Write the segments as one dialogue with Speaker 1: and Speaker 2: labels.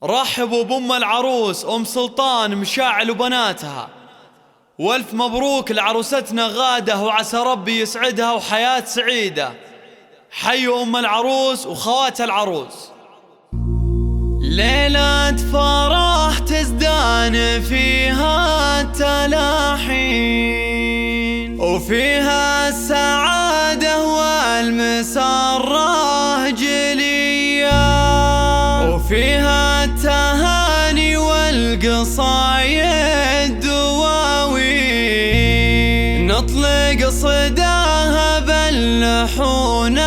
Speaker 1: رحبوا بأم العروس أم سلطان مشاعل وبناتها، والف مبروك لعروستنا غادة، وعسى ربي يسعدها وحياة سعيدة. حيوا أم العروس وخوات العروس. ليلة فرح تزدان فيها التلاحين، وفيها السعادة والمسرة جلية، وفيها التهاني والقصايد دواوين، نطلق صداها باللحون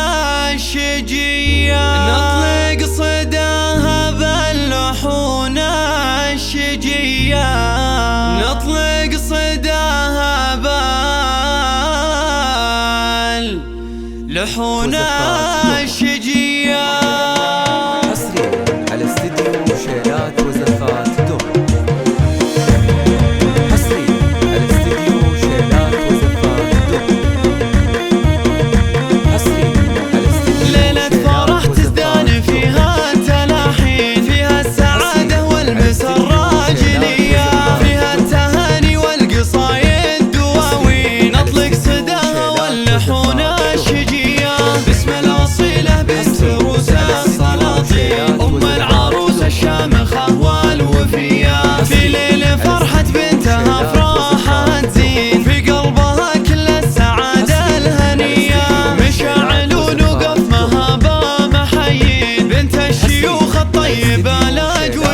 Speaker 1: الشجية، نطلق صداها باللحون الشجية، نطلق صداها باللحون الشجية.
Speaker 2: حصريا على استديو شيلات وزفات دوم. حصريا على استديو شيلات وزفات دوم. حصريا على استديو
Speaker 1: ليلة فرح تزدان فيها التلاحين، فيها السعادة والمسرة جلية، فيها التهاني والقصايد دواوين، نطلق صداها واللحون الشجية، باسم الأصيلة بنت روس السلاطين، أم العروس الشامخة والوفية، في ليل فرحة بنتها أفراحها تزين، في قلبها كل السعادة الهنية، مشاعل ونقف مهابة محيين، بنت الشيوخ الطيبة الأجود